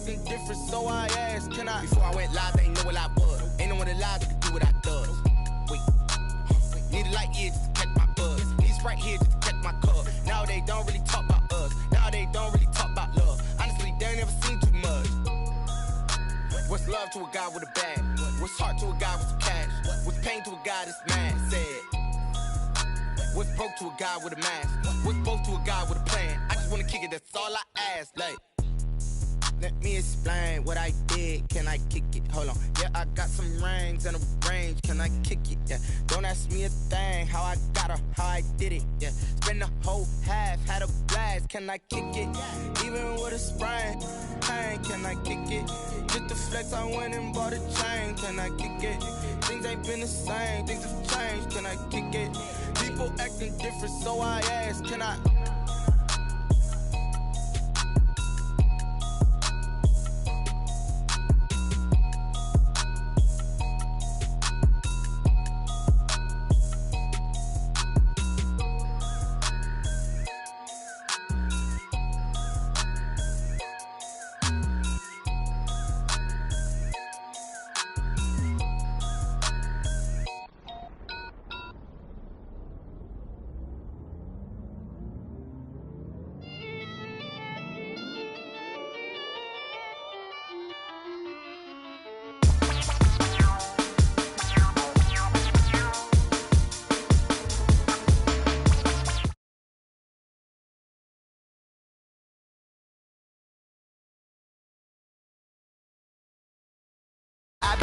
acting different, so I asked, can I? Before I went live, they ain't know what I was. Ain't no one alive that could do what I does. Wait, need a light here just to catch my buzz. Need Sprite here just to catch my cup. Now they don't really talk about us. Now they don't really talk about love. Honestly, they ain't never seen too much. What's love to a guy with a bag? What's heart to a guy with some cash? What's pain to a guy that's mad? Said. What's broke to a guy with a mask? What's both to a guy with a plan? I just wanna kick it, that's all I ask. Like, let me explain what I did. Can I kick it? Hold on. Yeah, I got some rings and a range. Can I kick it? Yeah. Don't ask me a thing. How I got her, how I did it. Yeah. Spend the whole half, had a blast. Can I kick it? Even with a sprain. Pain, can I kick it? Just the flex, I went and bought a chain. Can I kick it? Things ain't been the same. Things have changed. Can I kick it? People acting different, so I ask, can I? I've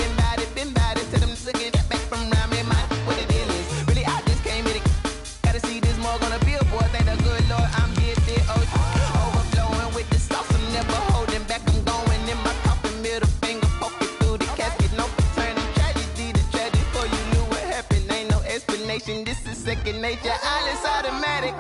been bad it, tell them to get back from round me, man, what the deal is. Really, I just came here to gotta see this more gonna be a boy. Thank the good Lord, I'm here, overflowing with the sauce. I'm never holding back, I'm going in my coffin, middle finger poking through the casket. No turning tragedy to tragedy for you knew what happened. Ain't no explanation, this is second nature. All is automatic.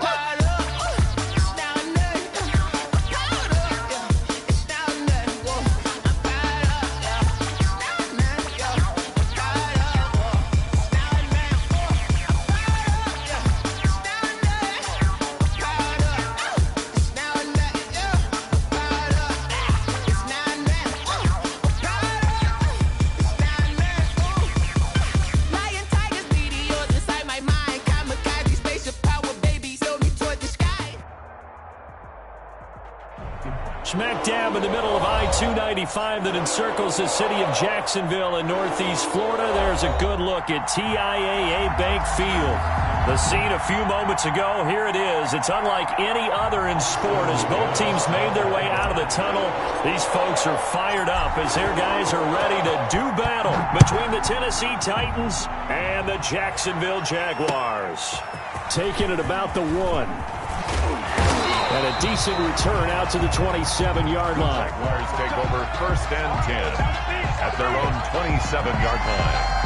Smack dab in the middle of I-295 that encircles the city of Jacksonville in northeast Florida. There's a good look at TIAA Bank Field. The scene a few moments ago, here it is. It's unlike any other in sport as both teams made their way out of the tunnel. These folks are fired up as their guys are ready to do battle between the Tennessee Titans and the Jacksonville Jaguars. Taking it about the 1. And a decent return out to the 27-yard line. Jaguars take over 1st and 10 at their own 27-yard line.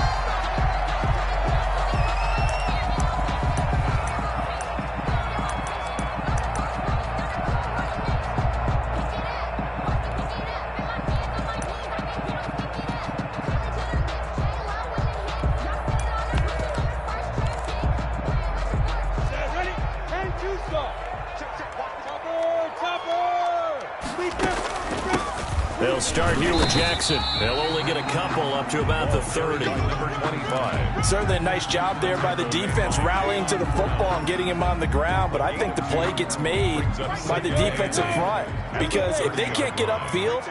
They'll start here with Jackson. They'll only get a couple up to about the 30. Number 25. Certainly a nice job there by the defense rallying to the football and getting him on the ground, but I think the play gets made by the defensive front because if they can't get upfield,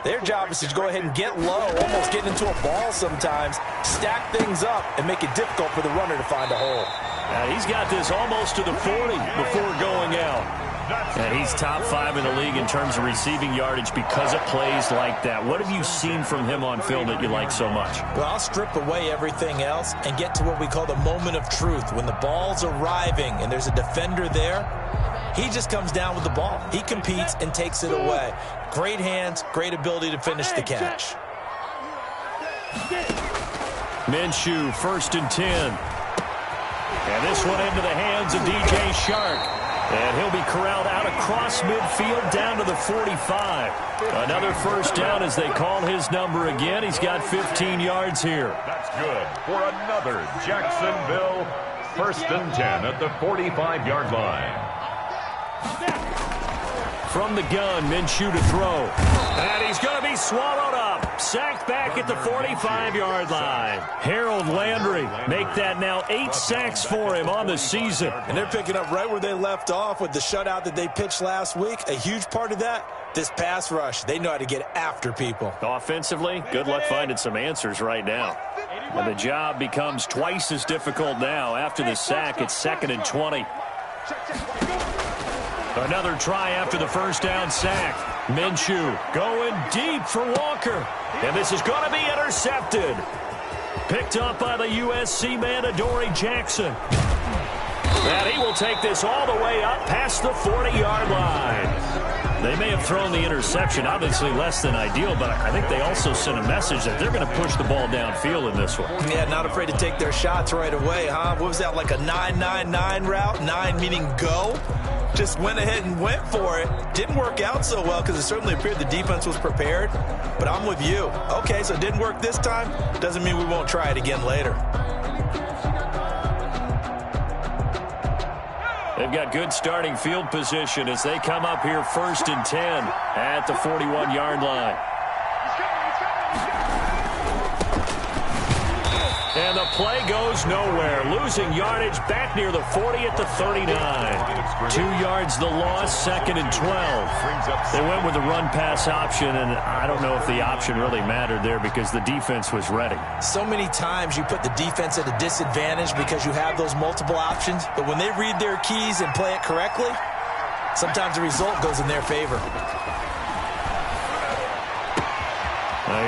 their job is to go ahead and get low, almost get into a ball sometimes, stack things up, and make it difficult for the runner to find a hole. He's got this almost to the 40 before going out. And he's top 5 in the league in terms of receiving yardage because of plays like that. What have you seen from him on film that you like so much? Well, I'll strip away everything else and get to what we call the moment of truth. When the ball's arriving and there's a defender there, he just comes down with the ball. He competes and takes it away. Great hands, great ability to finish the catch. Minshew, 1st and 10. And this one into the hands of DJ Shark. And he'll be corralled out across midfield down to the 45. Another first down as they call his number again. He's got 15 yards here. That's good for another Jacksonville 1st and 10 at the 45-yard line. From the gun, Minshew to throw. And he's going to swallowed up. Sacked back at the 45-yard line. Harold Landry make that now 8 sacks for him on the season. And they're picking up right where they left off with the shutout that they pitched last week. A huge part of that, this pass rush. They know how to get after people. Offensively, good luck finding some answers right now. And the job becomes twice as difficult now. After the sack, it's 2nd and 20. Another try after the first down sack. Minshew going deep for Walker. And this is going to be intercepted. Picked up by the USC man, Adoree Jackson. And he will take this all the way up past the 40-yard line. They may have thrown the interception, obviously less than ideal, but I think they also sent a message that they're going to push the ball downfield in this one. Yeah, not afraid to take their shots right away, huh? What was that, like a 9-9-9 route? 9 meaning go? Just went ahead and went for it. Didn't work out so well because it certainly appeared the defense was prepared. But I'm with you. Okay, so it didn't work this time. Doesn't mean we won't try it again later. They've got good starting field position as they come up here 1st and 10 at the 41-yard line. And the play goes nowhere. Losing yardage back near the 40 at the 39. 2 yards the loss, 2nd and 12. They went with the run-pass option, and I don't know if the option really mattered there because the defense was ready. So many times you put the defense at a disadvantage because you have those multiple options, but when they read their keys and play it correctly, sometimes the result goes in their favor.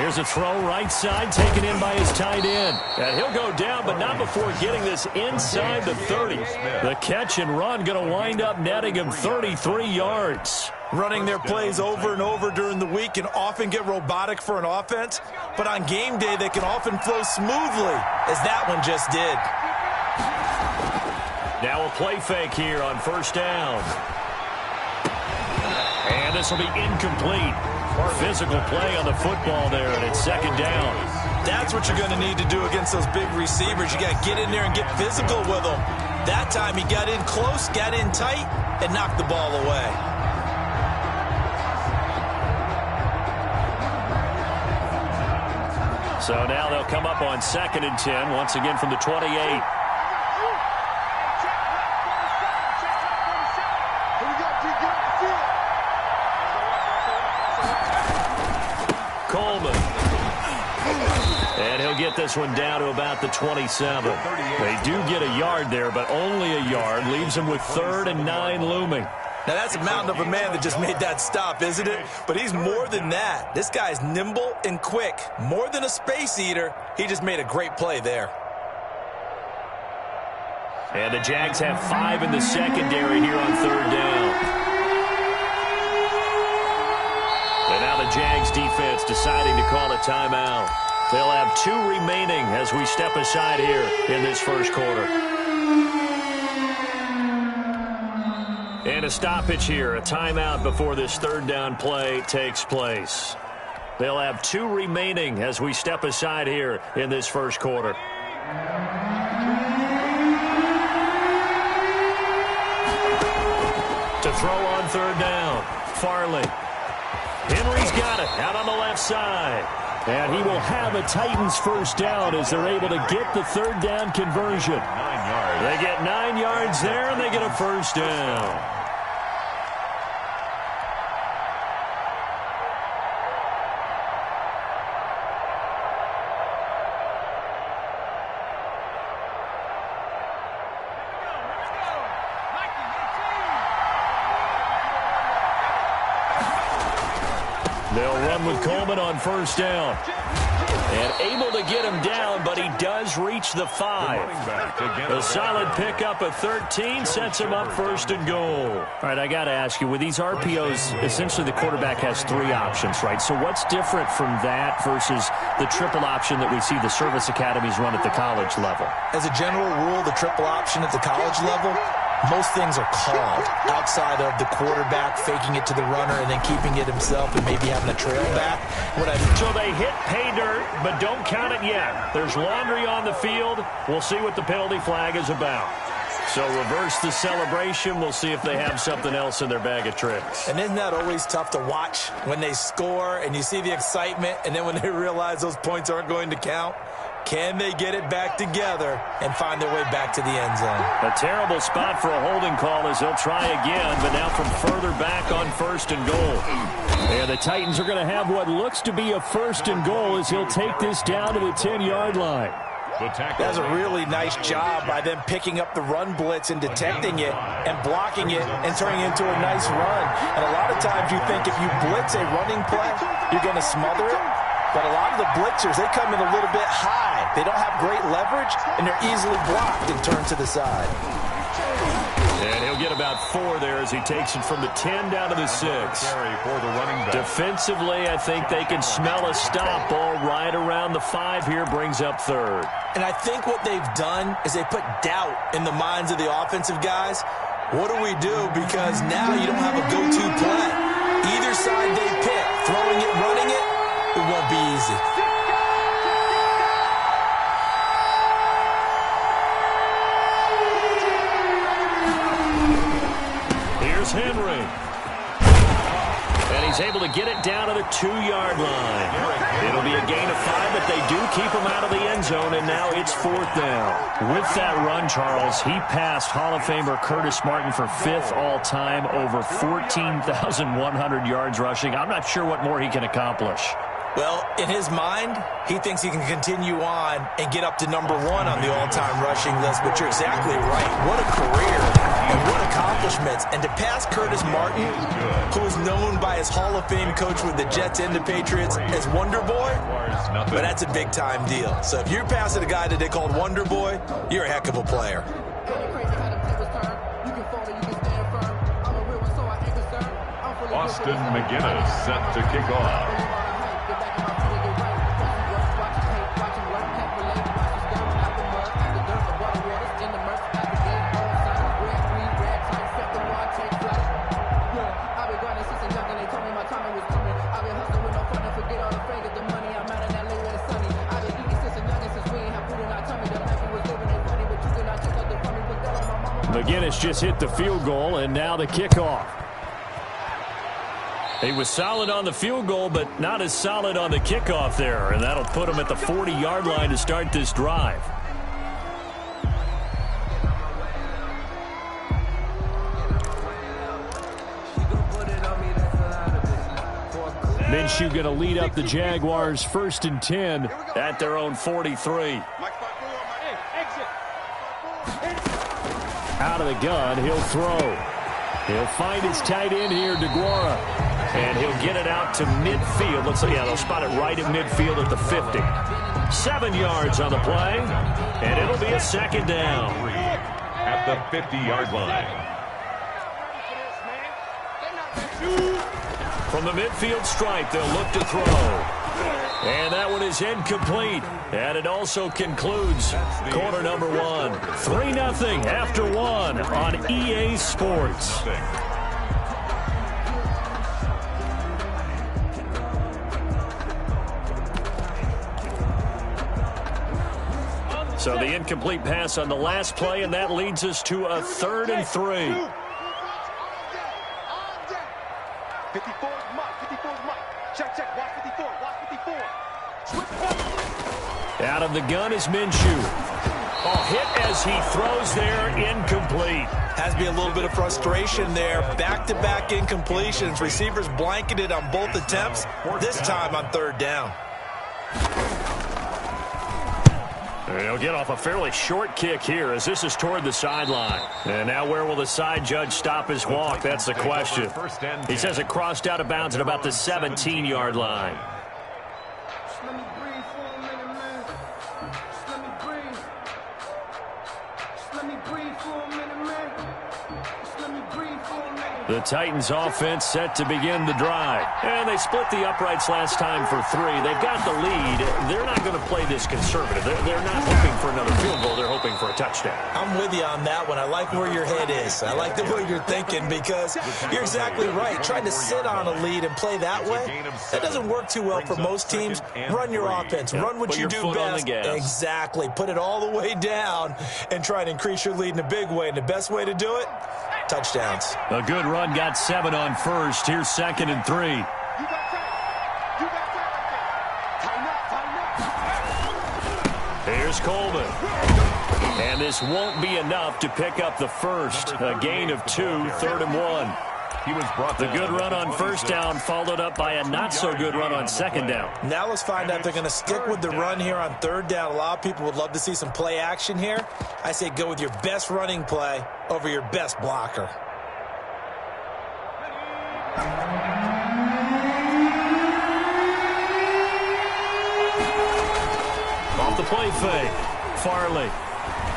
Here's a throw right side taken in by his tight end. And he'll go down, but not before getting this inside the 30. The catch and run going to wind up netting him 33 yards. Running their plays over and over during the week can often get robotic for an offense, but on game day they can often flow smoothly, as that one just did. Now a play fake here on 1st down. And this will be incomplete. Physical play on the football there, and it's 2nd down. That's what you're going to need to do against those big receivers. You got to get in there and get physical with them. That time he got in close, got in tight, and knocked the ball away. So now they'll come up on 2nd and 10, once again from the 28. Coleman. And he'll get this one down to about the 27. They do get a yard there, but only a yard. Leaves them with 3rd and 9 looming. Now, that's a mountain of a man that just made that stop, isn't it? But he's more than that. This guy's nimble and quick. More than a space eater. He just made a great play there. And the Jags have 5 in the secondary here on 3rd down. And now the Jags defense deciding to call a timeout. They'll have 2 remaining as we step aside here in this first quarter. And a stoppage here, a timeout before this 3rd down play takes place. They'll have 2 remaining as we step aside here in this first quarter. To throw on 3rd down, Farley. Henry's got it out on the left side. And he will have a Titans first down as they're able to get the 3rd down conversion. 9 yards. They get 9 yards there, and they get a first down. They'll run with Coleman on 1st down. And able to get him down, but he does reach the 5. A solid pickup of 13 sets him up 1st and goal. All right, I got to ask you, with these RPOs, essentially the quarterback has 3 options, right? So what's different from that versus the triple option that we see the service academies run at the college level? As a general rule, the triple option at the college level, most things are called outside of the quarterback faking it to the runner and then keeping it himself and maybe having a trail back. So they hit pay dirt, but don't count it yet. There's laundry on the field. We'll see what the penalty flag is about. So reverse the celebration. We'll see if they have something else in their bag of tricks. And isn't that always tough to watch when they score and you see the excitement, and then when they realize those points aren't going to count? Can they get it back together and find their way back to the end zone? A terrible spot for a holding call as they'll try again, but now from further back on 1st and goal. And the Titans are going to have what looks to be a 1st and goal as he'll take this down to the 10-yard line. That's a really nice job by them picking up the run blitz and detecting it and blocking it and turning it into a nice run. And a lot of times you think if you blitz a running play, you're going to smother it. But a lot of the blitzers, they come in a little bit high. They don't have great leverage, and they're easily blocked and turned to the side. And he'll get about 4 there as he takes it from the 10 down to the 6. Defensively, I think they can smell a stop ball right around the 5 here, brings up 3rd. And I think what they've done is they put doubt in the minds of the offensive guys. What do we do? Because now you don't have a go-to play. Either side they pick, throwing it, running it, it won't be easy. Here's Henry. And he's able to get it down to the 2-yard line. It'll be a gain of 5, but they do keep him out of the end zone, and now it's 4th down. With that run, Charles, he passed Hall of Famer Curtis Martin for 5th all-time, over 14,100 yards rushing. I'm not sure what more he can accomplish. Well, in his mind, he thinks he can continue on and get up to number 1 on the all-time rushing list, but you're exactly right. What a career and what accomplishments. And to pass Curtis Martin, who is known by his Hall of Fame coach with the Jets and the Patriots as Wonder Boy, but that's a big-time deal. So if you're passing a guy that they called Wonder Boy, you're a heck of a player. Austin McGinnis set to kick off. McGinnis just hit the field goal, and now the kickoff. He was solid on the field goal, but not as solid on the kickoff there, and that'll put him at the 40-yard line to start this drive. Minshew going to lead up the Jaguars 1st and 10 at their own 43. Out of the gun, he'll throw. He'll find his tight end here, DeGuara. And he'll get it out to midfield. Looks like, yeah, they'll spot it right at midfield at the 50. 7 yards on the play, and it'll be a 2nd down. At the 50-yard line. From the midfield stripe, they'll look to throw. And that one is incomplete. And it also concludes quarter number 1. 3-0 after 1 on EA Sports. So the incomplete pass on the last play, and that leads us to a 3rd and 3. 54 is Mike. 54 is Mike. Check. Watch 54. Watch 54. Out of the gun is Minshew. Oh, hit as he throws there, incomplete. Has to be a little bit of frustration there. Back-to-back incompletions. Receivers blanketed on both attempts, this time on 3rd down. He'll get off a fairly short kick here as this is toward the sideline. And now where will the side judge stop his walk? That's the question. He says it crossed out of bounds at about the 17-yard line. The Titans offense set to begin the drive. And they split the uprights last time for 3. They've got the lead. They're not going to play this conservative. They're not hoping for another field goal. They're hoping for a touchdown. I'm with you on that one. I like where your head is. I like the way you're thinking because you're exactly right. Trying to sit on a lead and play that way, that doesn't work too well for most teams. Run your offense. Run what you do best. Exactly. Put it all the way down and try to increase your lead in a big way. And the best way to do it, touchdowns. A good run got 7 on first. Here's 2nd and 3. Here's Coleman. And this won't be enough to pick up the first. A gain of 2, 3rd and 1. The good run on first down followed up by a not-so-good run on second down. Now let's find out if they're going to stick with the run here on 3rd down. A lot of people would love to see some play action here. I say go with your best running play over your best blocker. Off the play fake. Farley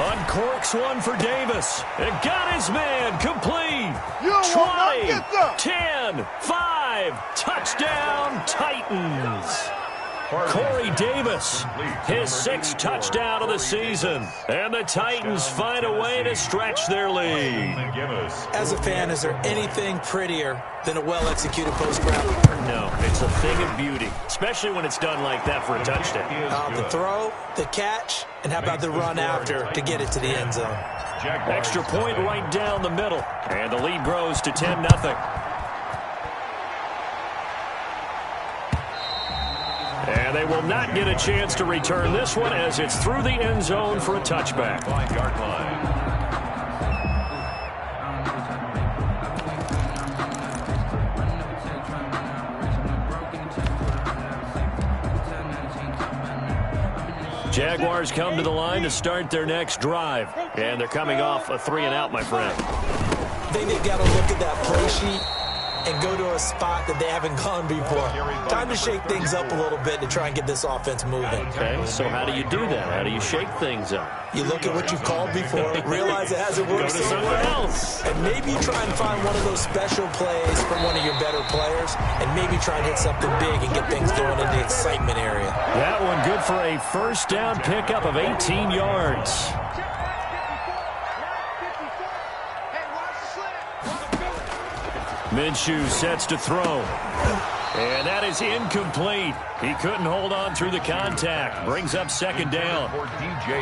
uncorks one for Davis. And got his man complete. 20, 10, 5. Touchdown, Titans. Corey Davis, his 6th touchdown of the season. And the Titans find a way to stretch their lead. As a fan, is there anything prettier than a well-executed post-grab? No, it's a thing of beauty, especially when it's done like that for a touchdown. The throw, the catch, and how about the run after to get it to the end zone? Extra point right down the middle. And the lead grows to 10-0. And they will not get a chance to return this one as it's through the end zone for a touchback. 5-yard line. Jaguars come to the line to start their next drive. And they're coming off a 3-and-out, my friend. I think they've got to look at that play sheet and go to a spot that they haven't gone before. Time to shake things up a little bit to try and get this offense moving. Okay, so how do you do that? How do you shake things up? You look at what you've called before, realize it hasn't worked so well, and maybe you try and find one of those special plays from one of your better players, and maybe try and hit something big and get things going in the excitement area. That one good for a first down pickup of 18 yards. Minshew sets to throw. And that is incomplete. He couldn't hold on through the contact. Brings up 2nd down.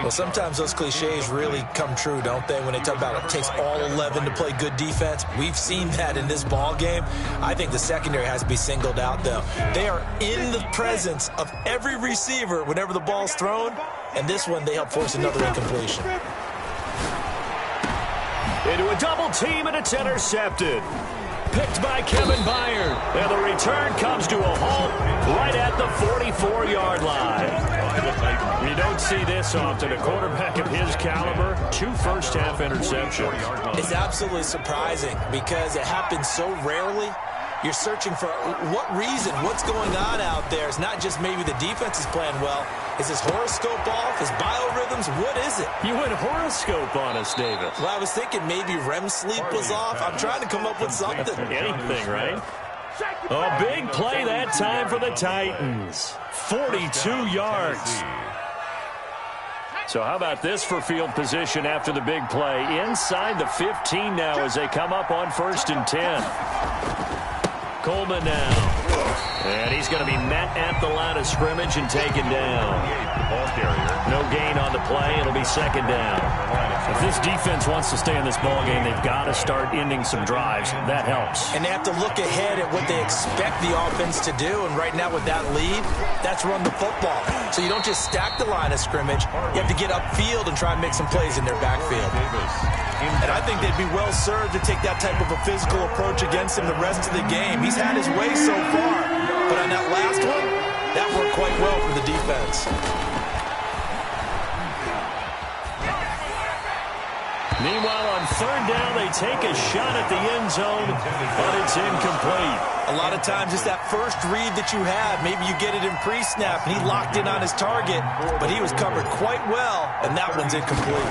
Well, sometimes those cliches really come true, don't they? When they talk about it takes all 11 to play good defense. We've seen that in this ball game. I think the secondary has to be singled out, though. They are in the presence of every receiver whenever the ball's thrown. And this one, they help force another incompletion. Into a double team, and it's intercepted. Picked by Kevin Byard. And the return comes to a halt right at the 44-yard line. You don't see this often. A quarterback of his caliber, 2 first-half interceptions. It's absolutely surprising because it happens so rarely. You're searching for what reason, what's going on out there. It's not just maybe the defense is playing well. Is his horoscope off? His biorhythms? What is it? You went horoscope on us, Davis. Well, I was thinking maybe REM sleep was off. I'm trying to come up with something. Anything, right? A big play that time for the Titans. 42 yards. So how about this for field position after the big play? Inside the 15 now as they come up on 1st and 10. Coleman now. And he's going to be met at the line of scrimmage and taken down. No gain on the play. It'll be 2nd down. If this defense wants to stay in this ball game, they've got to start ending some drives. That helps. And they have to look ahead at what they expect the offense to do. And right now with that lead, that's run the football. So you don't just stack the line of scrimmage. You have to get upfield and try and make some plays in their backfield. And I think they'd be well served to take that type of a physical approach against him the rest of the game. He's had his way so far. But on that last one, that worked quite well for the defense. Meanwhile, on 3rd down, they take a shot at the end zone, but it's incomplete. A lot of times it's that first read that you have. Maybe you get it in pre-snap, and he locked in on his target, but he was covered quite well, and that one's incomplete.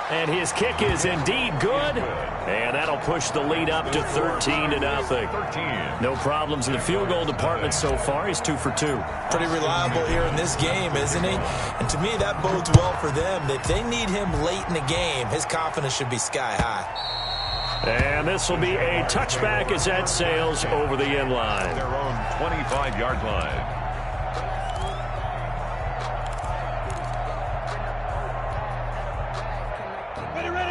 And his kick is indeed good. And that'll push the lead up to 13-0. No problems in the field goal department so far. He's 2 for 2. Pretty reliable here in this game, isn't he? And to me, that bodes well for them. If they need him late in the game, his confidence should be sky high. And this will be a touchback as that sails over the end line. Their own 25-yard line.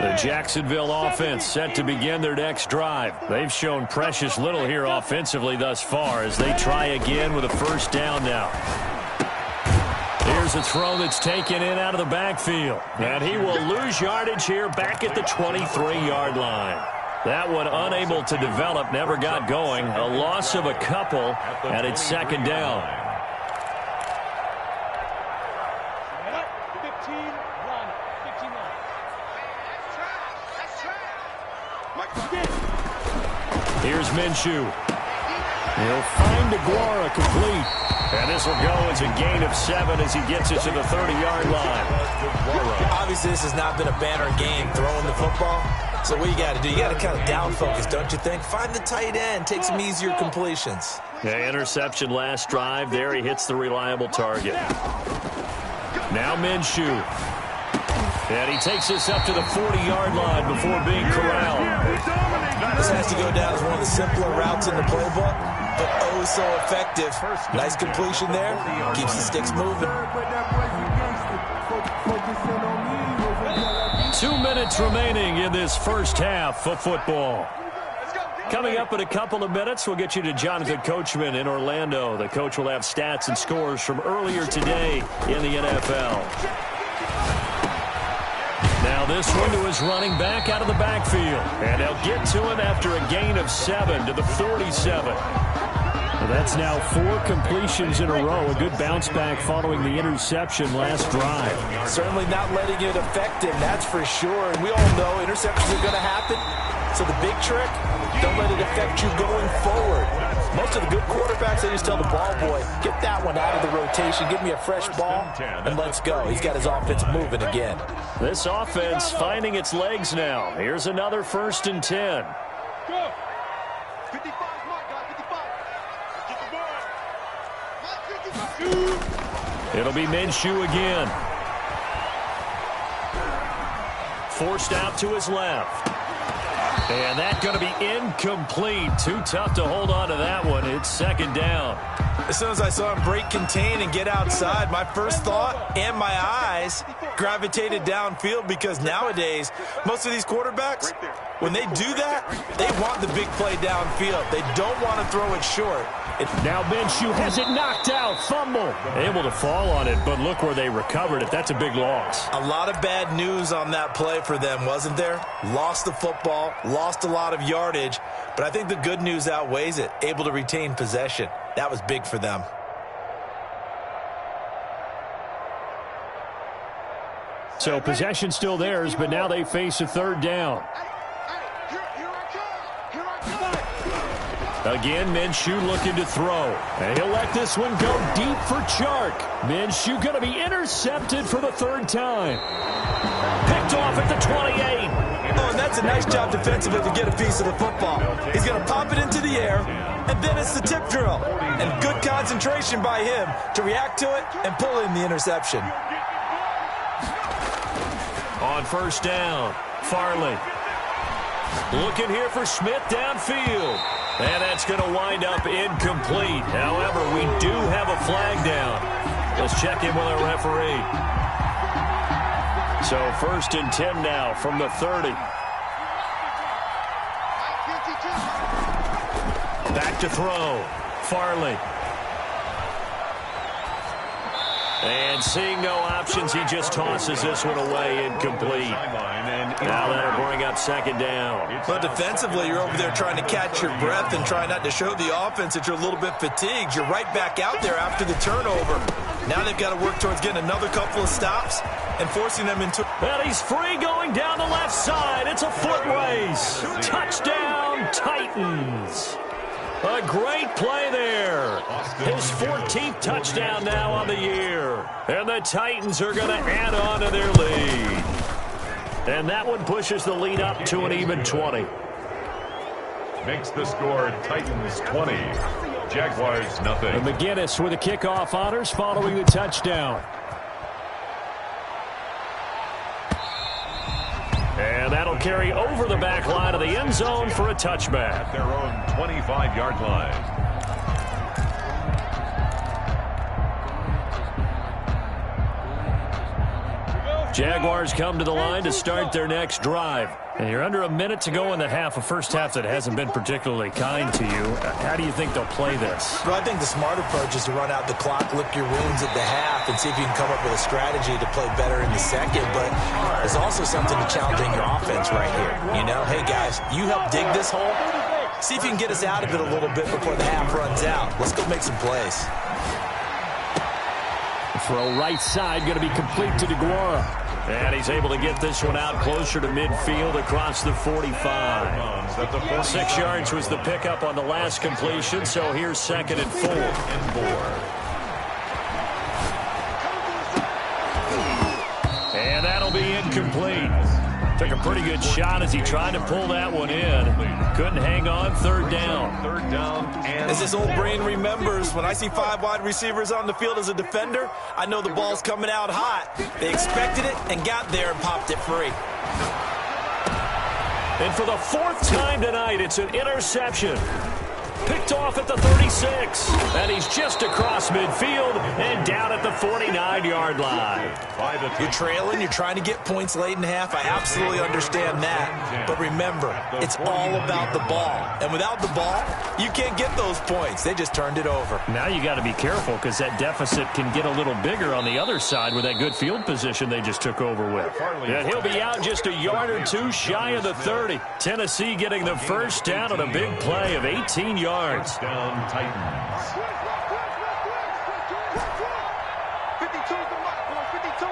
The Jacksonville offense set to begin their next drive. They've shown precious little here offensively thus far as they try again with a first down now. Here's a throw that's taken in out of the backfield. And he will lose yardage here back at the 23-yard line. That one unable to develop, never got going. A loss of a couple, and it's second down. Here's Minshew. He'll find Aguara complete. And this will go as a gain of 7 as he gets it to the 30-yard line. Obviously, this has not been a banner game throwing the football. So what you got to do, you got to kind of down focus, don't you think? Find the tight end, take some easier completions. Yeah, interception last drive. There he hits the reliable target. Now Minshew. And he takes this up to the 40-yard line before being corralled. This has to go down as one of the simpler routes in the playbook, but oh so effective. Nice completion there. Keeps the sticks moving. 2 minutes remaining in this first half of football. Coming up in a couple of minutes, we'll get you to Jonathan Coachman in Orlando. The coach will have stats and scores from earlier today in the NFL. Now this one to his running back out of the backfield. And they'll get to him after a gain of 7 to the 47. Well, that's now 4 completions in a row. A good bounce back following the interception last drive. Certainly not letting it affect him, that's for sure. And we all know interceptions are going to happen. So the big trick, don't let it affect you going forward. Most of the good quarterbacks, they just tell the ball boy, get that one out of the rotation, give me a fresh ball, and let's go. He's got his offense moving again. This offense finding its legs now. Here's another 1st and 10. Go. 55, mark, guys, 55. Get the ball. It'll be Minshew again. Forced out to his left. And that's going to be incomplete. Too tough to hold on to that one. It's second down. As soon as I saw him break contain and get outside, my first thought and my eyes gravitated downfield because nowadays, most of these quarterbacks, when they do that, they want the big play downfield. They don't want to throw it short. Now Minshew has it knocked out. Fumble. Able to fall on it, but look where they recovered it. That's a big loss. A lot of bad news on that play for them, wasn't there? Lost the football, lost a lot of yardage, but I think the good news outweighs it. Able to retain possession. That was big for them. So possession still theirs, but now they face a third down. Again, Minshew looking to throw. And he'll let this one go deep for Chark. Minshew going to be intercepted for the 3rd time. Picked off at the 28. Oh, and that's a nice job defensively to get a piece of the football. He's going to pop it into the air, and then it's the tip drill. And good concentration by him to react to it and pull in the interception. On 1st down, Farley. Looking here for Smith downfield. And that's going to wind up incomplete. However, we do have a flag down. Let's check in with our referee. So 1st and 10 now from the 30. Back to throw. Farley. And seeing no options, he just tosses this one away incomplete. Now that'll bring up second down. But defensively, you're over there trying to catch your breath and try not to show the offense that you're a little bit fatigued. You're right back out there after the turnover. Now they've got to work towards getting another couple of stops and forcing them into... Well, he's free going down the left side. It's a foot race. Touchdown, Titans. A great play there. His 14th touchdown now on the year. And the Titans are going to add on to their lead. And that one pushes the lead up to an even 20. Makes the score Titans 20, Jaguars nothing. And McGinnis with the kickoff honors following the touchdown. And that'll carry over the back line of the end zone for a touchback. At their own 25-yard line. Jaguars come to the line to start their next drive. And you're under a minute to go in the half, a first half that hasn't been particularly kind to you. How do you think they'll play this? Well, I think the smart approach is to run out the clock, lick your wounds at the half, and see if you can come up with a strategy to play better in the second. But there's also something to challenging your offense right here. You know, hey, guys, you help dig this hole. See if you can get us out of it a little bit before the half runs out. Let's go make some plays. Throw right side, going to be complete to DeGuara. And he's able to get this one out closer to midfield across the 45. 6 yards was the pickup on the last completion, so here's 2nd and 4. And that'll be incomplete. Took a pretty good shot as he tried to pull that one in. Couldn't hang on. 3rd down. As this old brain remembers, when I see 5 wide receivers on the field as a defender, I know the ball's coming out hot. They expected it and got there and popped it free. And for the 4th time tonight, it's an interception. Picked off at the 36. And he's just across midfield and down at the 49-yard line. You're trailing. You're trying to get points late in half. I absolutely understand that. But remember, it's all about the ball. And without the ball, you can't get those points. They just turned it over. Now you got to be careful because that deficit can get a little bigger on the other side with that good field position they just took over with. And he'll be out just a yard or two shy of the 30. Tennessee getting the first down on a big play of 18 yards. Down Titans. 52 is the mark, boys. 52.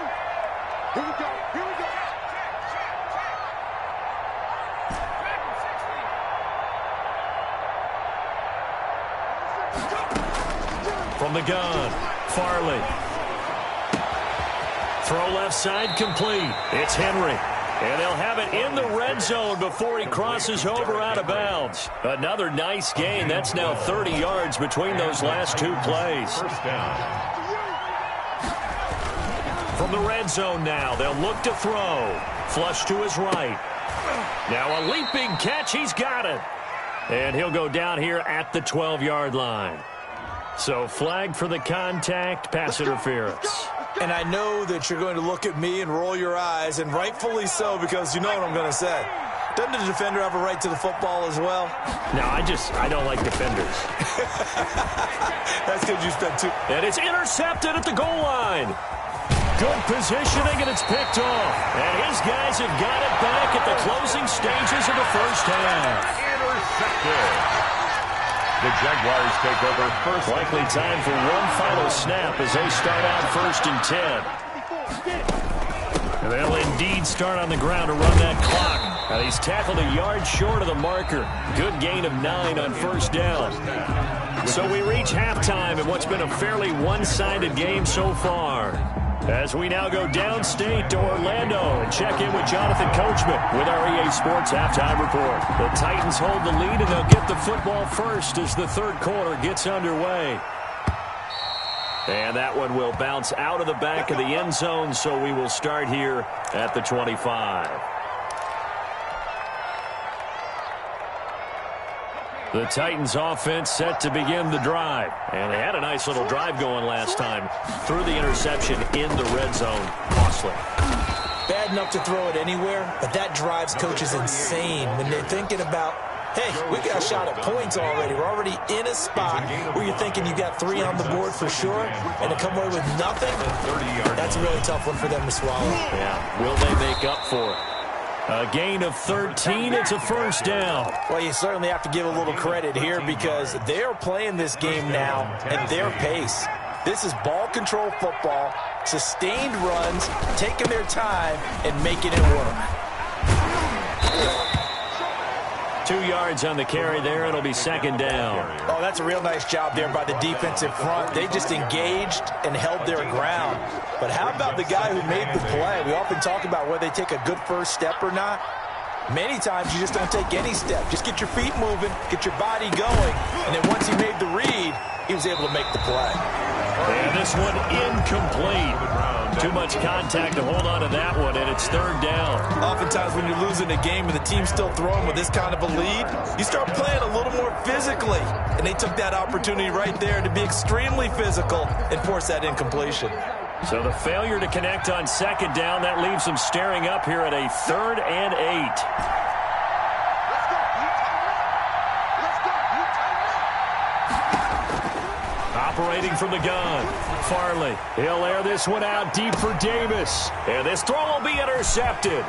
Here we go. Here we go. From the gun, Farley. Throw left side complete. It's Henry. And they'll have it in the red zone before he crosses over out of bounds. Another nice gain. That's now 30 yards between those last 2 plays. First down. From the red zone now, they'll look to throw. Flush to his right. Now a leaping catch. He's got it. And he'll go down here at the 12-yard line. So flag for the contact, pass interference. And I know that you're going to look at me and roll your eyes, and rightfully so, because you know what I'm going to say. Doesn't the defender have a right to the football as well? No, I don't like defenders. That's because you spent 2. And it's intercepted at the goal line. Good positioning, and it's picked off. And his guys have got it back at the closing stages of the first half. Intercepted. The Jaguars take over first. Likely time for one final snap as they start out 1st and 10. And they'll indeed start on the ground to run that clock. Now he's tackled a yard short of the marker. Good gain of 9 on 1st down. So we reach halftime in what's been a fairly one-sided game so far. As we now go downstate to Orlando and check in with Jonathan Coachman with our EA Sports Halftime Report. The Titans hold the lead, and they'll get the football first as the 3rd quarter gets underway. And that one will bounce out of the back of the end zone, so we will start here at the 25. The Titans offense set to begin the drive. And they had a nice little drive going last time. Threw the interception in the red zone. Costly. Bad enough to throw it anywhere, but that drives coaches insane when they're thinking about, hey, we got a shot at points already. We're already in a spot where you're thinking you got 3 on the board for sure, and to come away with nothing, that's a really tough one for them to swallow. Yeah, will they make up for it? A gain of 13, it's a first down. Well, you certainly have to give a little credit here because they're playing this game now at their pace. This is ball control football, sustained runs, taking their time, and making it work. 2 yards on the carry there. It'll be second down. Oh, that's a real nice job there by the defensive front. They just engaged and held their ground. But how about the guy who made the play? We often talk about whether they take a good first step or not. Many times you just don't take any step. Just get your feet moving, get your body going, and then once he made the read, he was able to make the play. And this one incomplete. Too much contact to hold on to that one, and it's third down. Oftentimes when you're losing a game and the team's still throwing with this kind of a lead, you start playing a little more physically. And they took that opportunity right there to be extremely physical and force that incompletion. So the failure to connect on second down, that leaves them staring up here at a 3rd and 8. Operating from the gun, Farley. He'll air this one out deep for Davis. And this throw will be intercepted.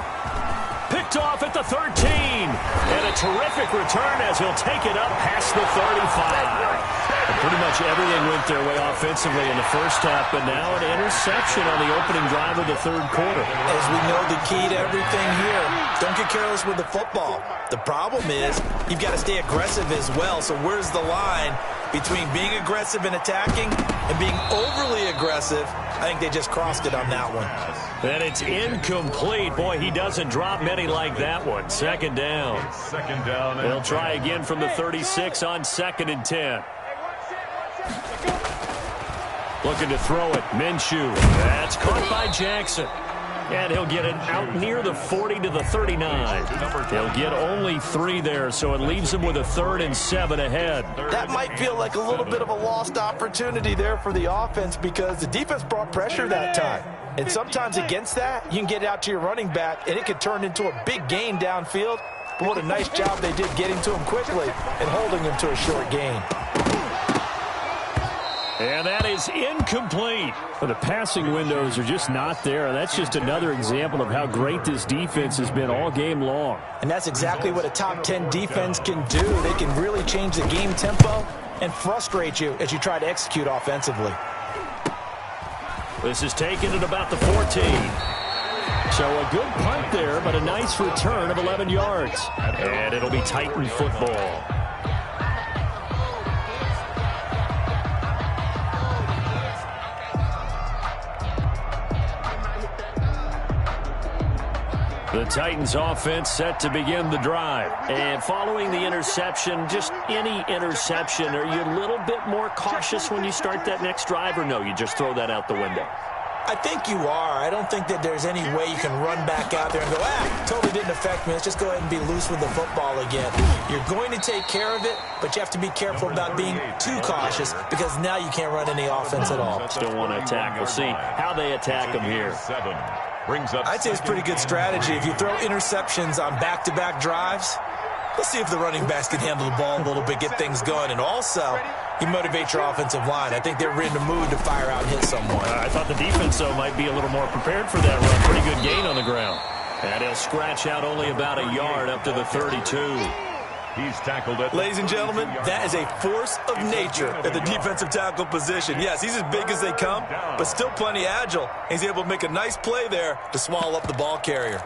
Picked off at the 13. And a terrific return as he'll take it up past the 35. And pretty much everything went their way offensively in the first half, but now an interception on the opening drive of the third quarter. As we know, the key to everything here, don't get careless with the football. The problem is you've got to stay aggressive as well. So where's the line between being aggressive and attacking and being overly aggressive? I think they just crossed it on that one. And it's incomplete. Boy, he doesn't drop many like that one. Second down. Second down. They'll try again from the 36 on 2nd and 10. Looking to throw it. Minshew. That's caught by Jackson. And he'll get it out near the 40 to the 39. He'll get only 3 there, so it leaves him with a 3rd and 7 ahead. That might feel like a little bit of a lost opportunity there for the offense because the defense brought pressure that time. And sometimes against that, you can get it out to your running back, and it could turn into a big gain downfield. But what a nice job they did getting to him quickly and holding him to a short gain. And that is incomplete. Well, the passing windows are just not there. That's just another example of how great this defense has been all game long. And that's exactly what a top 10 defense can do. They can really change the game tempo and frustrate you as you try to execute offensively. This is taken at about the 14. So a good punt there, but a nice return of 11 yards. And it'll be Titan football. The Titans offense set to begin the drive. And following the interception, just any interception, are you a little bit more cautious when you start that next drive, or no, you just throw that out the window? I think you are. I don't think that there's any way you can run back out there and go, totally didn't affect me. Let's just go ahead and be loose with the football again. You're going to take care of it, but you have to be careful about being too cautious because now you can't run any offense at all. Still want to attack. We'll see how they attack them here. I'd say it's pretty good strategy. If you throw interceptions on back-to-back drives, let's see if the running backs can handle the ball a little bit, get things going. And also, you motivate your offensive line. I think they're in the mood to fire out and hit someone. I thought the defense, though, might be a little more prepared for that run. Pretty good gain on the ground. And he'll scratch out only about a yard up to the 32. He's tackled it. Ladies and gentlemen, that is a force of nature at the defensive tackle position. Yes, he's as big as they come, but still plenty agile. He's able to make a nice play there to swallow up the ball carrier.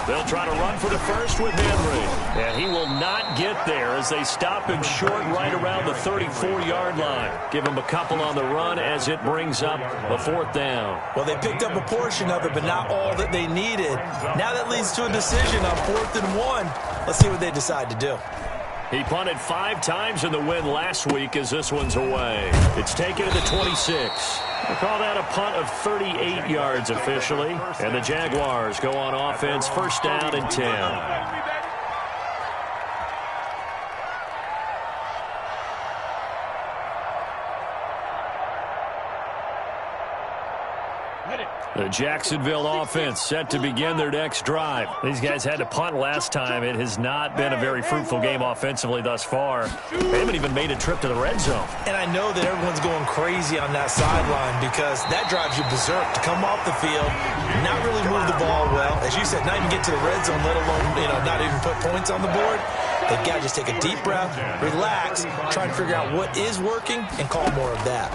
They'll try to run for the first with Henry. And he will not get there as they stop him short right around the 34-yard line. Give him a couple on the run as it brings up a 4th down. Well, they picked up a portion of it, but not all that they needed. Now that leads to a decision on 4th and 1. Let's see what they decide to do. He punted 5 times in the win last week as this one's away. It's taken at the 26. We'll call that a punt of 38 yards officially. And the Jaguars go on offense, 1st down and 10. Hit it. The Jacksonville offense set to begin their next drive. These guys had to punt last time. It has not been a very fruitful game offensively thus far. They haven't even made a trip to the red zone. And I know that everyone's going crazy on that sideline because that drives you berserk to come off the field, not really move the ball well. As you said, not even get to the red zone, let alone, not even put points on the board. They've got to just take a deep breath, relax, try and figure out what is working, and call more of that.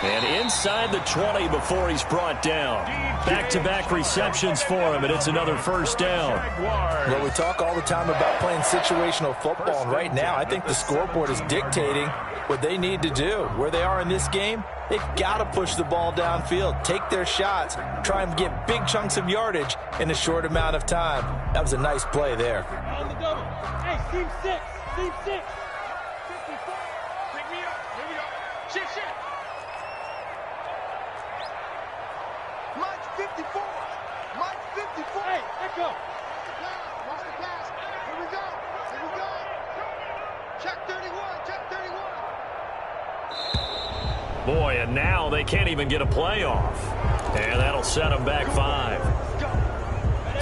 And inside the 20 before he's brought down. Back-to-back receptions for him, and it's another first down. Well, we talk all the time about playing situational football, and right now I think the scoreboard is dictating what they need to do. Where they are in this game, they've got to push the ball downfield, take their shots, try and get big chunks of yardage in a short amount of time. That was a nice play there. On the double. Hey, team 6. Team 6. 54. Pick me up. Here we go. Shit. Mike's 54. Mike's 54. Hey, let go. Watch the pass. Here we go. Check 31. Check 31. Boy, and now they can't even get a play off. And that'll set them back 5.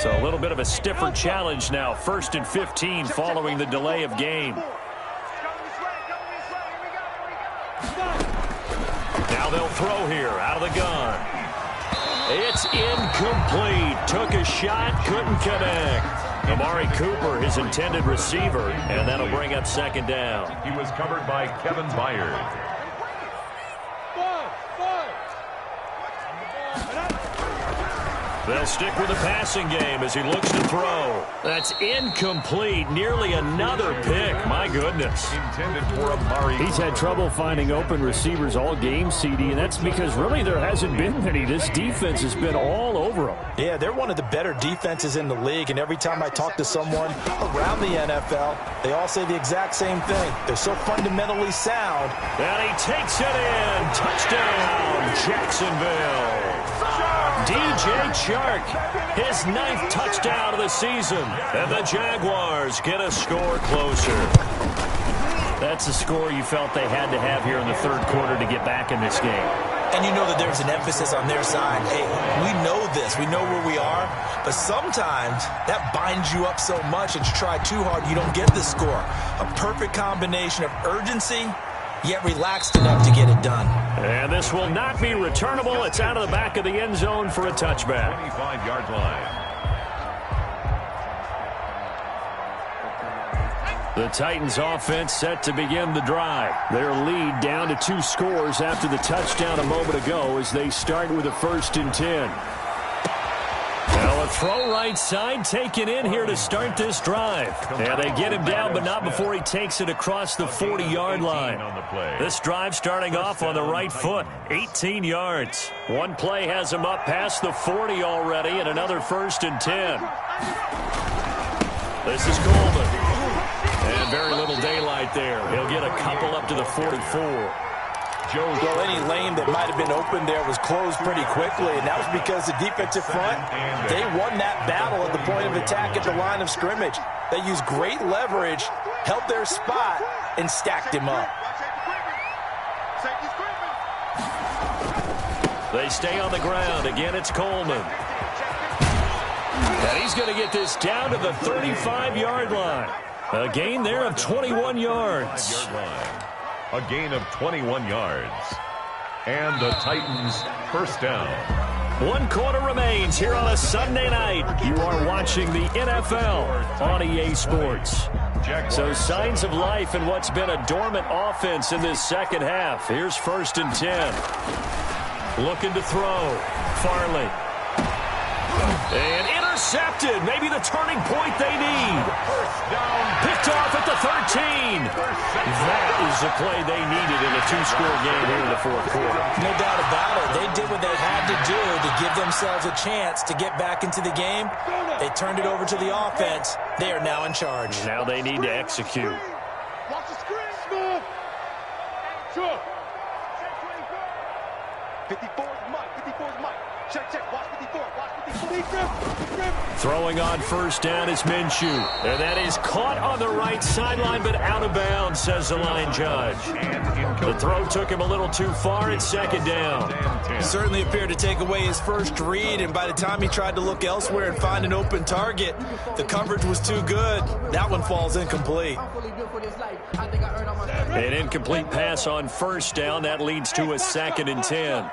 So a little bit of a stiffer challenge now. 1st and 15 following the delay of game. Now they'll throw here out of the gun. It's incomplete. Took a shot, couldn't connect. Amari Cooper, his intended receiver, and that'll bring up 2nd down. He was covered by Kevin Byard. They'll stick with the passing game as he looks to throw. That's incomplete. Nearly another pick. My goodness. Intended for Amari. He's had trouble finding open receivers all game, CD, and that's because really there hasn't been many. This defense has been all over them. Yeah, they're one of the better defenses in the league, and every time I talk to someone around the NFL, they all say the exact same thing. They're so fundamentally sound. And he takes it in. Touchdown, Jacksonville. DJ Chark, his 9th touchdown of the season. And the Jaguars get a score closer. That's a score you felt they had to have here in the 3rd quarter to get back in this game. And you know that there's an emphasis on their side. Hey, we know this. We know where we are. But sometimes that binds you up so much that you try too hard, you don't get the score. A perfect combination of urgency, yet relaxed enough to get it done. And this will not be returnable. It's out of the back of the end zone for a touchback. 25-yard line. The Titans offense set to begin the drive. Their lead down to 2 scores after the touchdown a moment ago as they start with a 1st and 10. Now a throw right side taken in here to start this drive. And they get him down, but not before he takes it across the 40-yard line. This drive starting off on the right foot, 18 yards. One play has him up past the 40 already, and another 1st and 10. This is Coleman. And very little daylight there. He'll get a couple up to the 44. Well, any lane that might have been open there was closed pretty quickly, and that was because the defensive front, they won that battle at the point of attack at the line of scrimmage. They used great leverage, held their spot, and stacked him up. They stay on the ground. Again, it's Coleman. And he's going to get this down to the 35-yard line. A gain there of 21 yards. A gain of 21 yards. And the Titans 1st down. 1 quarter remains here on a Sunday night. You are watching the NFL on EA Sports. So signs of life in what's been a dormant offense in this 2nd half. Here's 1st and 10. Looking to throw. Farley. And intercepted. Maybe the turning point they need. Picked off at the 13. That is the play they needed in a 2-score game here in the 4th quarter. No doubt about it. They did what they had to do to give themselves a chance to get back into the game. They turned it over to the offense. They are now in charge. Now they need to execute. Watch the screen. Smooth. Sure. 54's Mike. 54's Mike. Check. Watch 54. Watch 54. Throwing on first down is Minshew. And that is caught on the right sideline, but out of bounds, says the line judge. The throw took him a little too far. It's second down. Certainly appeared to take away his first read, and by the time he tried to look elsewhere and find an open target, the coverage was too good. That one falls incomplete. An incomplete pass on first down. That leads to a 2nd and 10.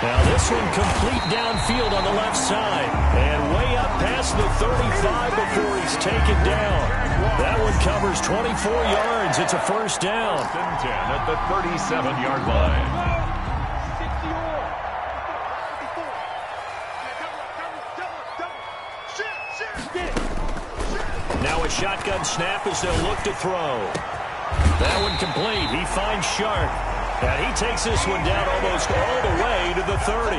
Now this one complete downfield on the left side. And way up past the 35 before he's taken down. That one covers 24 yards. It's a first down. 1st and 10 at the 37-yard line. Now a shotgun snap as they'll look to throw. That one complete. He finds Sharp. And he takes this one down almost all the way to the 30.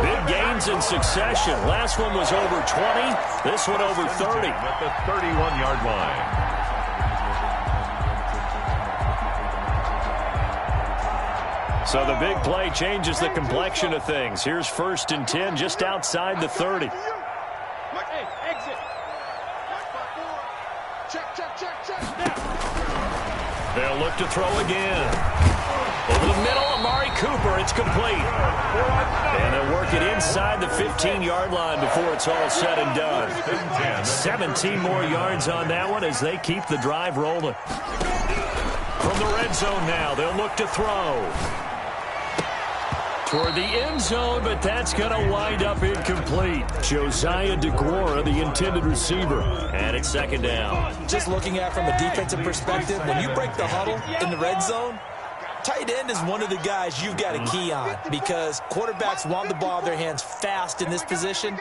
Big gains in succession. Last one was over 20. This one over 30. At the 31-yard line. So the big play changes the complexion of things. Here's 1st and 10 just outside the 30. They'll look to throw again. Over the middle, Amari Cooper. It's complete. And they'll work it inside the 15-yard line before it's all said and done. 17 more yards on that one as they keep the drive rolling. From the red zone now, they'll look to throw. Toward the end zone, but that's going to wind up incomplete. Josiah DeGuara, the intended receiver. And it's 2nd down. Just looking at it from a defensive perspective, when you break the huddle in the red zone, tight end is one of the guys you've got to key on because quarterbacks want the ball in their hands fast in this position,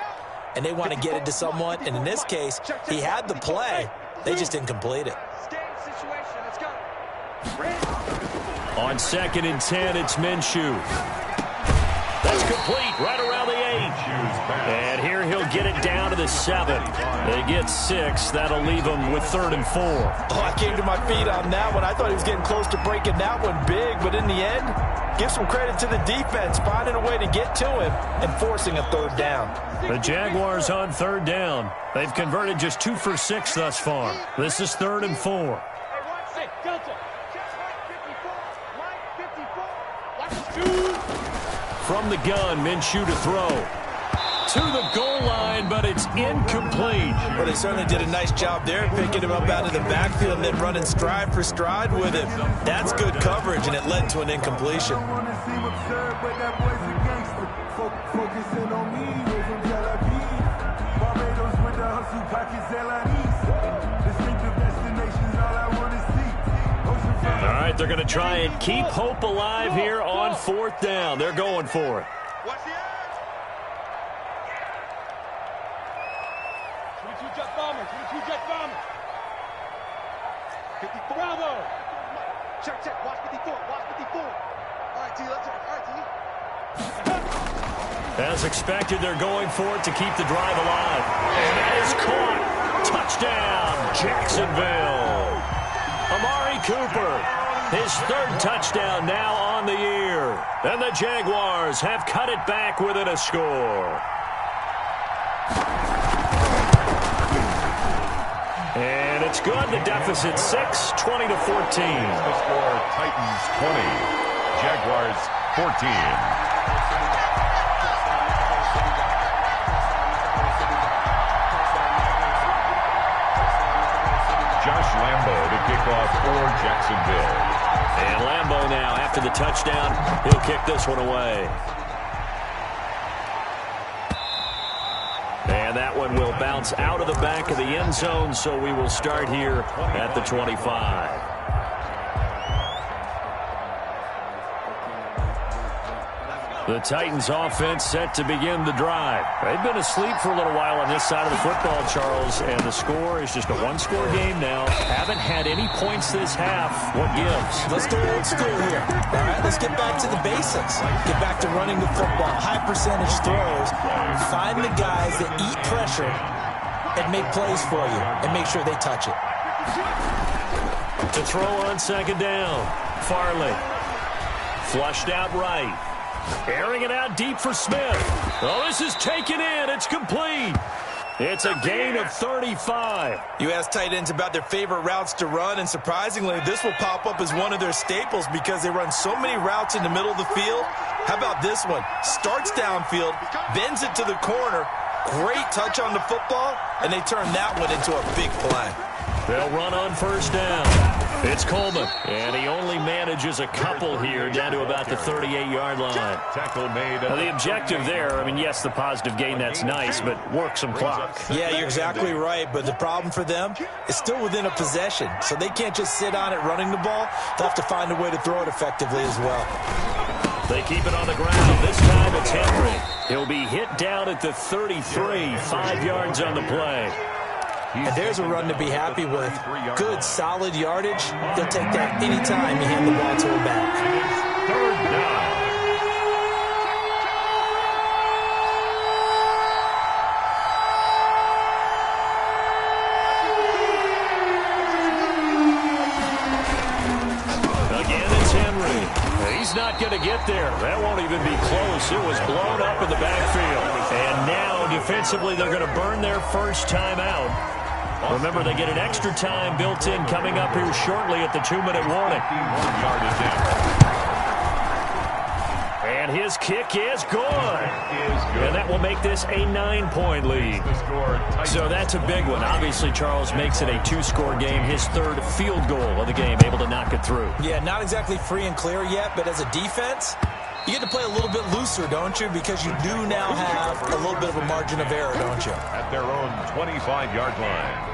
and they want to get it to someone. And in this case, he had the play. They just didn't complete it. On 2nd and 10, it's Minshew. That's complete right around the 8. And here he'll get it down to the 7. They get 6. That'll leave them with 3rd and 4. Oh, I came to my feet on that one. I thought he was getting close to breaking that one big, but in the end, give some credit to the defense, finding a way to get to him and forcing a 3rd down. The Jaguars on 3rd down. They've converted just 2 for 6 thus far. This is 3rd and 4. From the gun, Minshew to throw. To the goal line, but it's incomplete. Well, they certainly did a nice job there, picking him up out of the backfield and then running stride for stride with him. That's good coverage, and it led to an incompletion. All right, they're going to try and keep hope alive here on 4th down. They're going for it. Watch the edge. 22 jet bomber, 22 jet bomber. 54. Bravo. Check, watch 54, watch 54. All right, T, let's go. All right, T. As expected, they're going for it to keep the drive alive. And that is caught. Touchdown, Jacksonville. Amari Cooper, his 3rd touchdown now on the year. And the Jaguars have cut it back within a score. And it's good. The deficit 6, 20-14. The score, Titans 20, Jaguars 14. Josh Lambo to kick off for Jacksonville. And Lambo now, after the touchdown, he'll kick this one away. And that one will bounce out of the back of the end zone, so we will start here at the 25. The Titans offense set to begin the drive. They've been asleep for a little while on this side of the football, Charles, and the score is just a one-score game now. Haven't had any points this half. What gives? Let's go old school here. All right, let's get back to the basics. Get back to running the football, high percentage throws. Find the guys that eat pressure and make plays for you and make sure they touch it. To throw on second down, Farley. Flushed out right. Airing it out deep for Smith. Oh, this is taken in. It's complete. It's a gain of 35. You ask tight ends about their favorite routes to run, and surprisingly, this will pop up as one of their staples because they run so many routes in the middle of the field. How about this one? Starts downfield, bends it to the corner. Great touch on the football, and they turn that one into a big play. They'll run on first down. It's Coleman, and he only manages a couple here down to about the 38-yard line. Tackle made. Now, the objective there, I mean, yes, the positive gain, that's nice, but work some clock. Yeah, you're exactly right, but the problem for them is still within a possession, so they can't just sit on it running the ball. They'll have to find a way to throw it effectively as well. They keep it on the ground. This time it's Henry. He'll be hit down at the 33, 5 yards on the play. And there's a run to be happy with. Good, solid yardage. They'll take that anytime you hand the ball to a back. Third down. Again, it's Henry. He's not going to get there. That won't even be close. It was blown up in the backfield. And now, defensively, they're going to burn their first time out. Remember, they get an extra time built in coming up here shortly at the 2-minute warning. And his kick is good. And that will make this a 9-point lead. So that's a big one. Obviously, Charles makes it a 2-score game. His third field goal of the game, able to knock it through. Yeah, not exactly free and clear yet, but as a defense, you get to play a little bit looser, don't you? Because you do now have a little bit of a margin of error, don't you? At their own 25-yard line.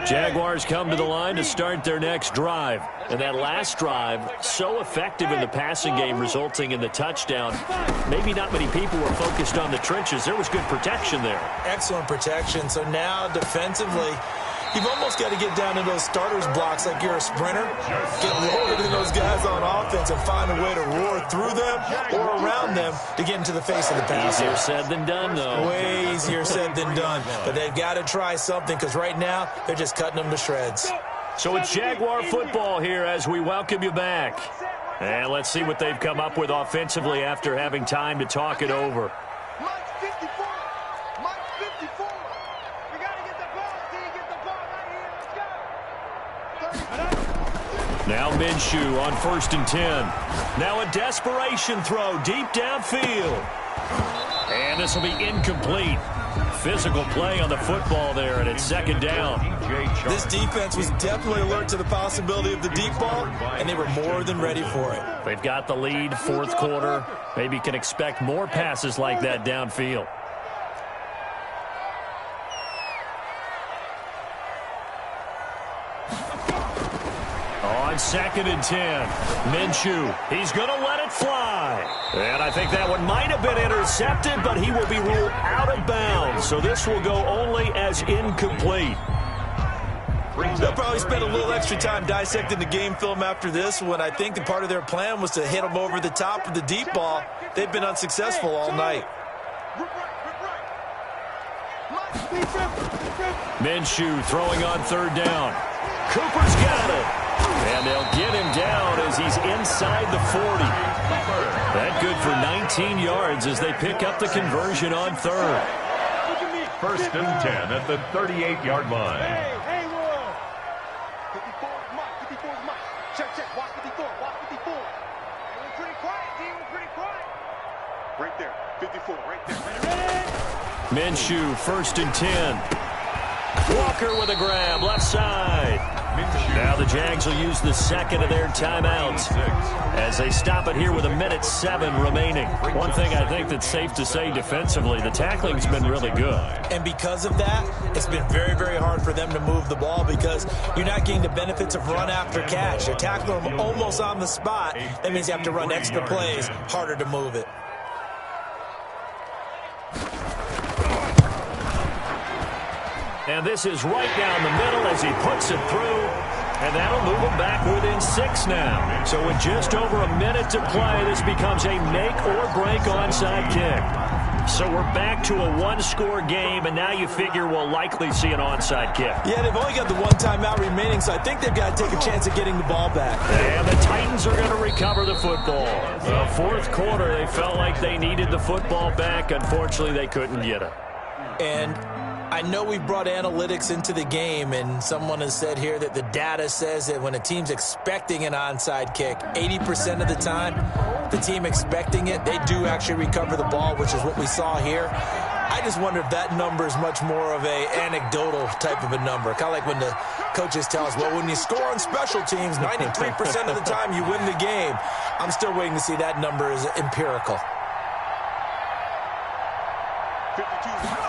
Jaguars come to the line to start their next drive. And that last drive, so effective in the passing game, resulting in the touchdown. Maybe not many people were focused on the trenches. There was good protection there. Excellent protection. So now, defensively, you've almost got to get down to those starters blocks like you're a sprinter. Get lower than those guys on offense and find a way to roar through them or around them to get into the face of the passer. Easier said than done, though. Way easier said than done. But they've got to try something because right now they're just cutting them to shreds. So it's Jaguar football here as we welcome you back. And let's see what they've come up with offensively after having time to talk it over. Now Minshew on 1st and 10. Now a desperation throw deep downfield. And this will be incomplete. Physical play on the football there, and it's second down. This defense was definitely alert to the possibility of the deep ball, and they were more than ready for it. They've got the lead, 4th quarter. Maybe can expect more passes like that downfield. On 2nd and 10, Minshew, he's going to let it fly. And I think that one might have been intercepted, but he will be ruled out of bounds. So this will go only as incomplete. They'll probably spend a little extra time dissecting the game film after this one. I think that part of their plan was to hit them over the top of the deep ball. They've been unsuccessful all night. Minshew throwing on 3rd down. Cooper's got it. And they'll get him down as he's inside the 40. That good for 19 yards as they pick up the conversion on 3rd. 1st and 10 at the 38-yard line. Hey, whoa. 54 is Mike. 54 is Mike. Check. Watch 54. Watch 54. We're pretty quiet, team. We're pretty quiet. Right there. 54. Right there. Ready? Minshew, 1st and 10. Walker with a grab, left side. Now the Jags will use the second of their timeouts as they stop it here with 1:07 remaining. One thing I think that's safe to say defensively, the tackling's been really good. And because of that, it's been very, very hard for them to move the ball because you're not getting the benefits of run after catch. They're tackling them almost on the spot. That means you have to run extra plays, harder to move it. And this is right down the middle as he puts it through. And that'll move him back within 6 now. So with just over a minute to play, this becomes a make-or-break onside kick. So we're back to a one-score game, and now you figure we'll likely see an onside kick. Yeah, they've only got the one timeout remaining, so I think they've got to take a chance at getting the ball back. And the Titans are going to recover the football. The fourth quarter, they felt like they needed the football back. Unfortunately, they couldn't get it. And I know we brought analytics into the game, and someone has said here that the data says that when a team's expecting an onside kick, 80% of the time, the team expecting it, they do actually recover the ball, which is what we saw here. I just wonder if that number is much more of a anecdotal type of a number. Kind of like when the coaches tell us, well, when you score on special teams, 93% of the time you win the game. I'm still waiting to see that number is empirical. 52.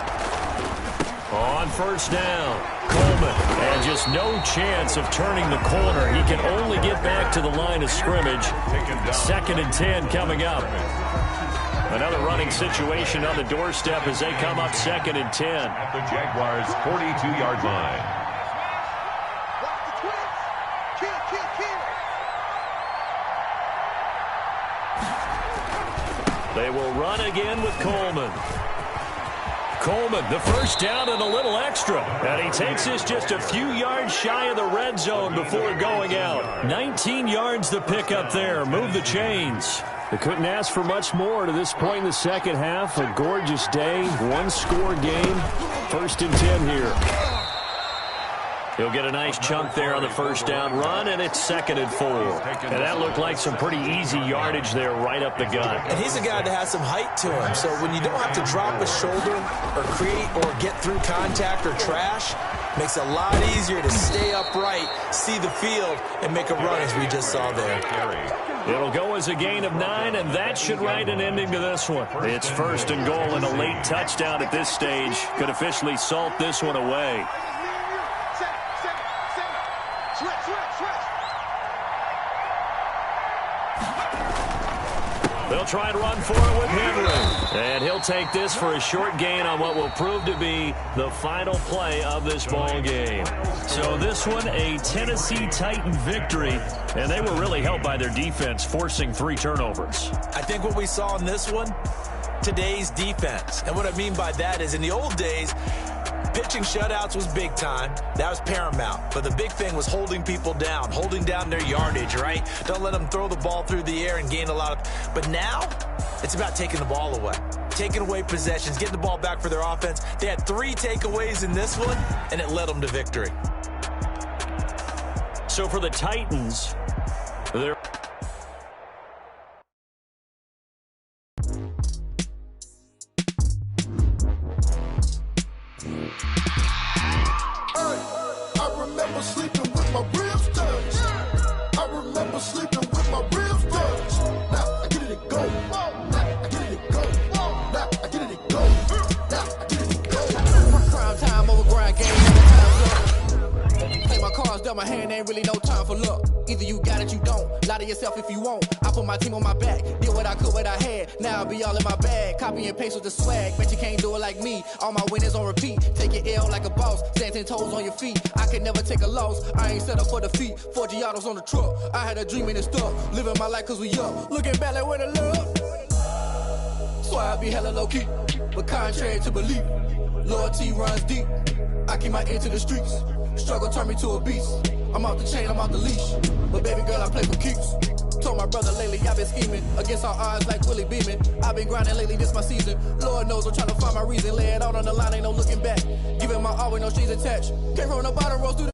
On first down, Coleman, and just no chance of turning the corner. He can only get back to the line of scrimmage. 2nd and 10 coming up. Another running situation on the doorstep as they come up 2nd and 10. At the Jaguars' 42-yard line. Watch the twins. Kill. They will run again with Coleman. Coleman, the first down and a little extra. And he takes this just a few yards shy of the red zone before going out. 19 yards to pick up there. Move the chains. They couldn't ask for much more to this point in the second half. A gorgeous day, one-score game. 1st and 10 here. He'll get a nice chunk there on the first down run, and it's 2nd and 4. And that looked like some pretty easy yardage there right up the gut. And he's a guy that has some height to him, so when you don't have to drop a shoulder or create or get through contact or trash, makes it a lot easier to stay upright, see the field, and make a run as we just saw there. It'll go as a gain of 9, and that should write an ending to this one. It's 1st and goal, and a late touchdown at this stage could officially salt this one away. They'll try and run for it with Henry. And he'll take this for a short gain on what will prove to be the final play of this ball game. So this one, a Tennessee Titan victory. And they were really helped by their defense, forcing 3 turnovers. I think what we saw in this one, today's defense. And what I mean by that is in the old days, pitching shutouts was big time. That was paramount. But the big thing was holding people down, holding down their yardage, right? Don't let them throw the ball through the air and gain a lot of... But now, it's about taking the ball away. Taking away possessions, getting the ball back for their offense. They had 3 takeaways in this one, and it led them to victory. So for the Titans, they're... Sleeping with my ribs touched. I remember sleeping with my ribs touched. Now I get it and go. Now I get it and go. Now I get it and go. Now I get it and go. Prime time over grind game, never time's up. Play my cards dealt my hand, ain't really no time for luck. Either you got it, you don't. Lie to yourself if you won't. I put my team on my back, did what I could, what I had. Now I be all in my bag, copy and paste with the swag. Bet you can't do it like me. All my winners on repeat. Take your L like a boss, stand 10 toes on your feet. I can never take a loss. I ain't set up for defeat. 4 Giottos on the truck. I had a dream and it's stuck. Living my life cause we up. Looking back like where the love. So I be hella low key, but contrary to belief, loyalty runs deep. I keep my ear to the streets. Struggle turned me to a beast. I'm off the chain, I'm off the leash. But baby girl, I play for keeps. Told my brother lately, I've been scheming against all odds like Willie Beeman. I've been grinding lately, this my season. Lord knows I'm trying to find my reason. Lay it out on the line, ain't no looking back. Giving my all with no strings attached. Came from the bottom, rose through the